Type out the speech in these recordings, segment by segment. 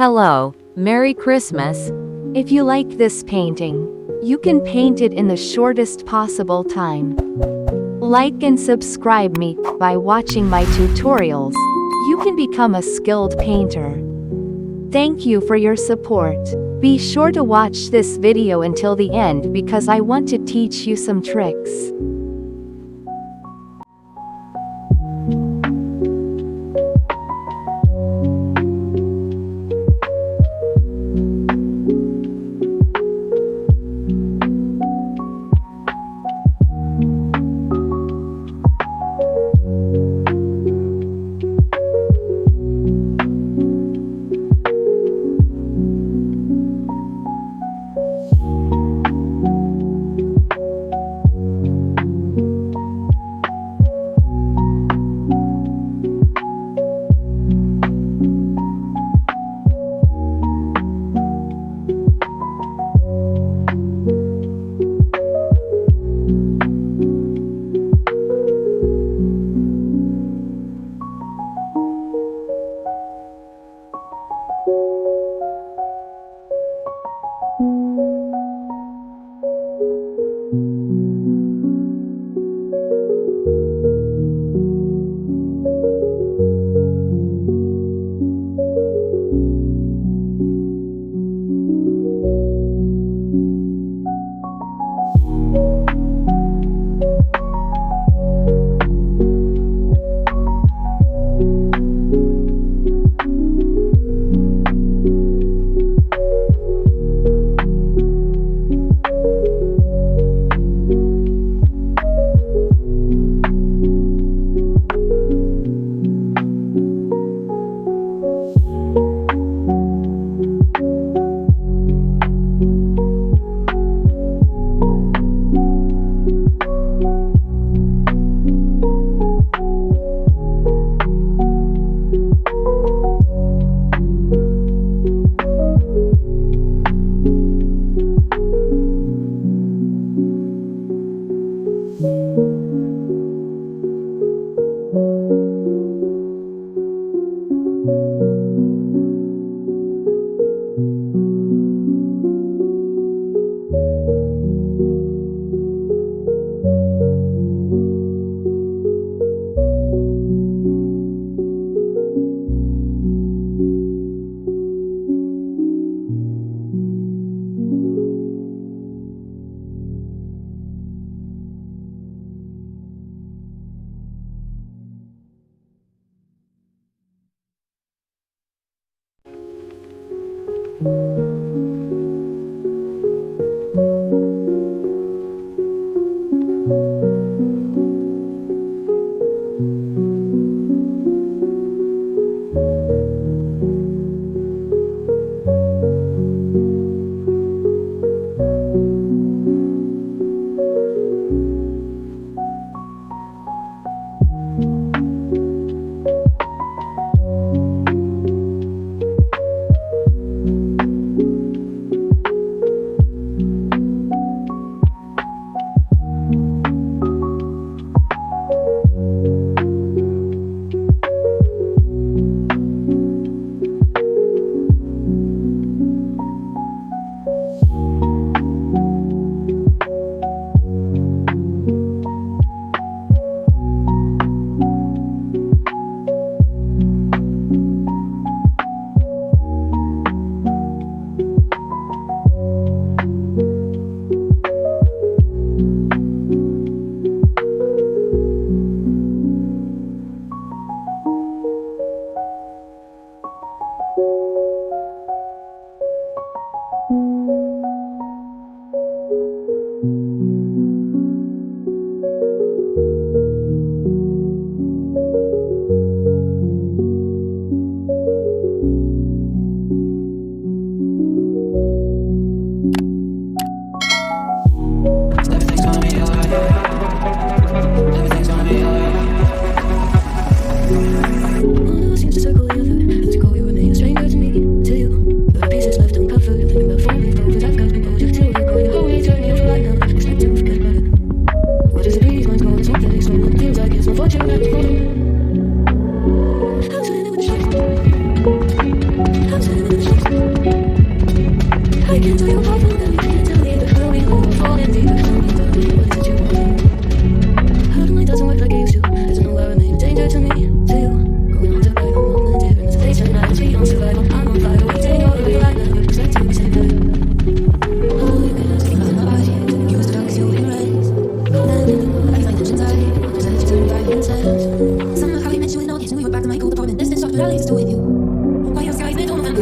Hello, Merry Christmas. If you like this painting, you can paint it in the shortest possible time. Like and subscribe me by watching my tutorials. You can become a skilled painter. Thank you for your support. Be sure to watch this video until the end because I want to teach you some tricks.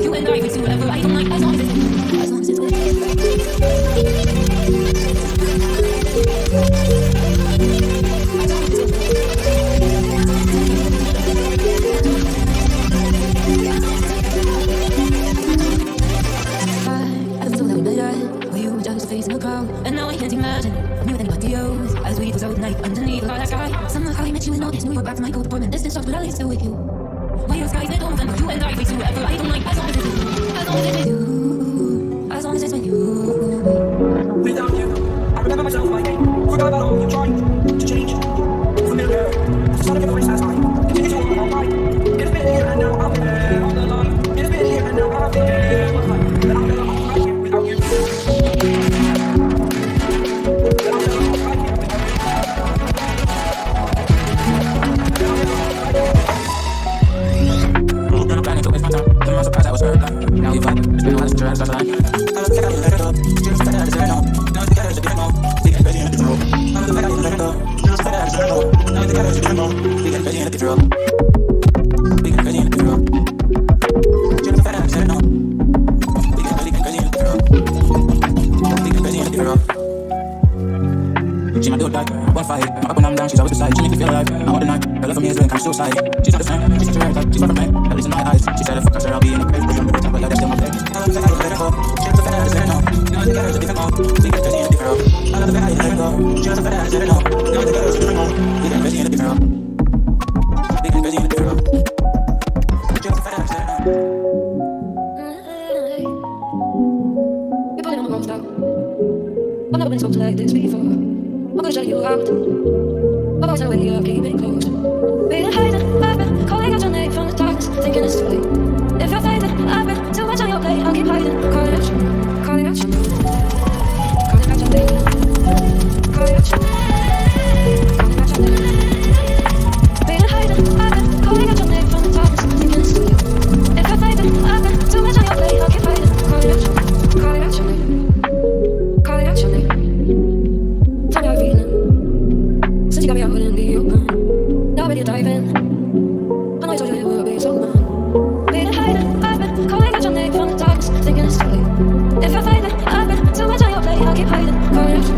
You and I, we do whatever I don't like, as long as it's with you, as long as it's with in the crowd, and now I can't imagine I'm with anybody else. As we close out the night underneath the starlight sky, somehow I met you in August, New York, back from my cold apartment. Distance sucks, but at least still with you. My skies they don't November. You and I, we do whatever I don't like, as long as it's with you, as long as it's with you, as long as it's with you. Without you, I remember myself like forgot about all you tried to change. Familiar, the sound of your voice last night. Continues on all night. It's been here and now I've been there on the line. It's been here and now I've been there on the line. And I'll never walk right here without you. Now you fight, it's been a while since you had a line. I was thinking I let it go. Just said I deserve no. Now it's together as a demo. We get crazy in the control. I was thinking I let it go. Just said I deserve no. Now it's together as a demo. We get crazy in the control. We get crazy in the control. Just said I deserve no. We get crazy in the control. We get crazy in the control. She my dude like, one fight. I'm up when I'm down, she's always beside. She make me feel alive. I want the night. Her love for me is doing kind of suicide. She's not the same. She's such a rare type. She's far from me. At least in my eyes. She said if I touch her, I'll be in the grave. But I'm like, that's still my fate. I love the fact that you let it go. She loves the fact that I deserve no. Now it's together as a different mode. We get crazy in a different role. I love the fact that you let it go. She loves the fact that I deserve no. Now it's together as a different mode. We get crazy in a different role. We get crazy in a different role. She loves the fact that I deserve no. You're pulling on the wrong style. I've never been so like this before. I'm gonna shut you out. I've always had a way of keeping it close. We've been hiding, I've been calling out your name from the darkness, thinking it's too late. If you're fading, I've been too much on your plate. I'll keep hiding, calling out you, calling out you, calling out your name, calling out you, calling out your name. We've been hiding, I've been calling out your name from the darkness, thinking it's too late. If you're fading, I've been too much on your plate. I'll keep hiding, calling out you, calling out your name, calling out your name. Tell me how you're feeling. Since you got me out in the open, now ready to dive in. I know I told you it would be so long. Been hiding, I've been calling out your name from the darkness, thinking it's too late. If you're fighting, I've been too much on your plate. I'll keep hiding, calling out you.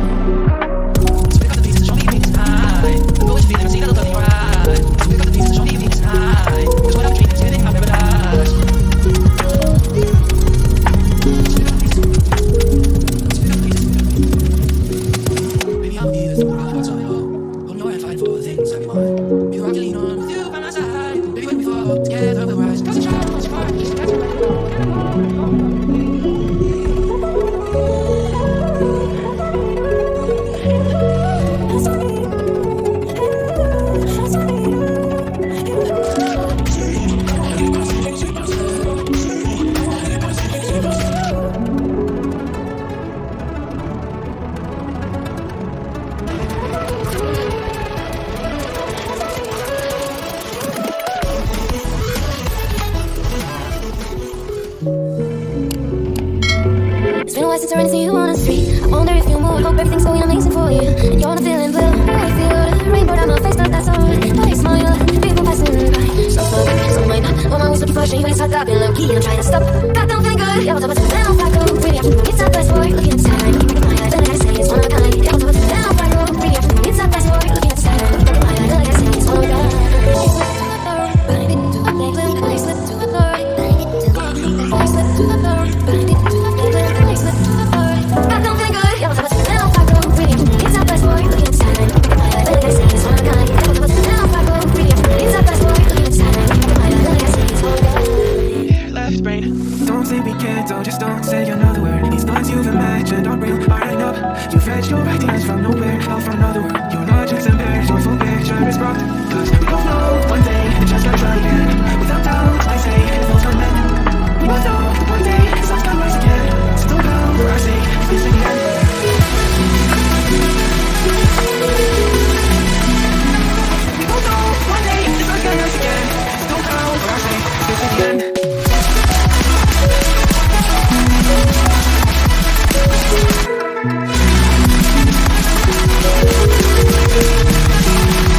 So pick up the pieces, show me you need tonight. Go what you feel and see the look of your eyes. So pick up the pieces, show me you need tonight. 'Cause what I'm dreaming is feeling my paradise. Baby, I'm here to put out on you. Oh no, I'm fighting for the things that we want. You are leaning on with you by my side. Baby, when we fall together, we'll rise. 'Cause the child was far, just catch me. It's been a while since I ran into you on the street. I wonder if you moved, hope everything's going amazing for you. And you're not feeling blue, I feel the rainbow down my face, but that's alright. But you smile, people passing by. So far, so might not. I'm always looking for shame, but it's hard, I've been low-key and I'm trying to stop. God, don't feel good. Yeah, what's up, then I'll back up. Really, I keep it's not best for you, looking inside. Look at my eyes, like I say, it's one of a kind. Yeah, what's up, then I'll back up. Really, I keep it's not best for you, looking inside. Look at my eyes, like I say, it's one of a kind. But I didn't do a thing, and I slipped to the floor. I slipped to the floor, but I didn't do a thing, and I slipped to the floor. God, don't feel good. Yeah, what's up, then I'll back up. Really, I keep it's not best for you, looking inside. Look at my eyes, like I say, it's one of a kind. Yeah, what's up, then I'll back up. Really, I keep it's not best for you, looking inside. Look at my eyes, like I say, it's one of a kind. Left brain. Don't say we can't, just don't say another word. These thoughts you've imagined aren't real, aren't up. You fetch your ideas from nowhere, all from another world. Your logics and bears, your full picture is broken. 'Cause we both know one day, it's just like trying. Without doubt, I say, it feels unmet. We both know one day, the sun's gonna rise again. So don't go where I say, it's the end. We both know one day, the sun's gonna rise again. So don't go where I say, it's the end.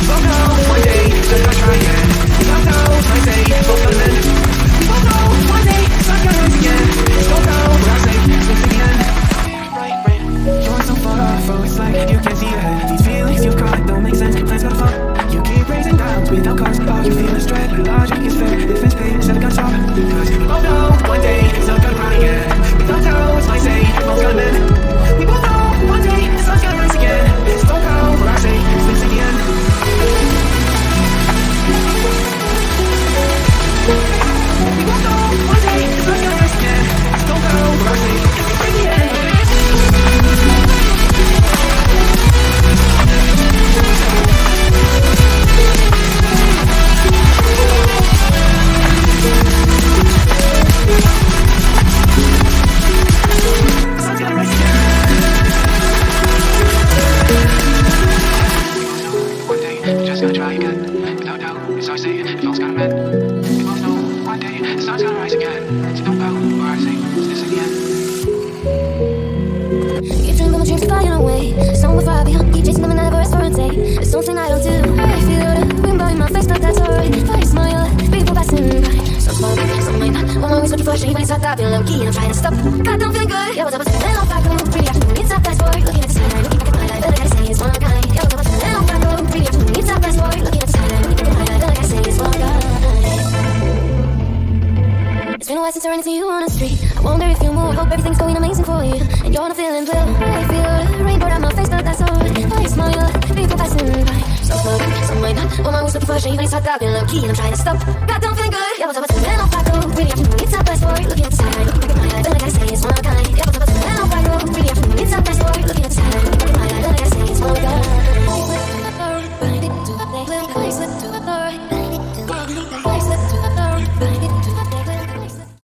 So no, one day, so I try again. Without doubt, I say, both before I say this again. Keep dreaming my dreams flying away. It's on before I be keep chasing them and never rest for a day. There's something I don't do. I feel the rainbow in my face, but that's alright. If I smile, people passing by. Some smile, some might not. I'm always looking for shame, but it's not that feeling low key. And I'm trying to stop. God, don't feel good. Yeah, what's up? Then I'll back up. Pretty afternoon, it's not fast forward. Looking at the skyline, looking back at my life. All I gotta say is one of a kind. Yeah, what's up? Then I'll back up. Pretty afternoon, it's not fast forward. Looking at the skyline, looking back at my life. All I gotta say is one of a kind. It's been a while since I ran into you on the street. I wonder if you move. Hope everything's going amazing for you. And you're not feeling blue. I feel the rainbow on my face, but that's alright. I smile, people passing by. Some smile, some might not. I'm always looking for shame, but it's not that feeling low key. And I'm trying to stop. God, don't feel good. Yeah, what's up? Then I'll back up. Really afternoon, it's not fast forward. Looking at the skyline, looking back at my life. All I gotta say is one of a kind. Yeah, what's up? Then I'll back up. Really afternoon, it's not fast forward. Looking at the skyline.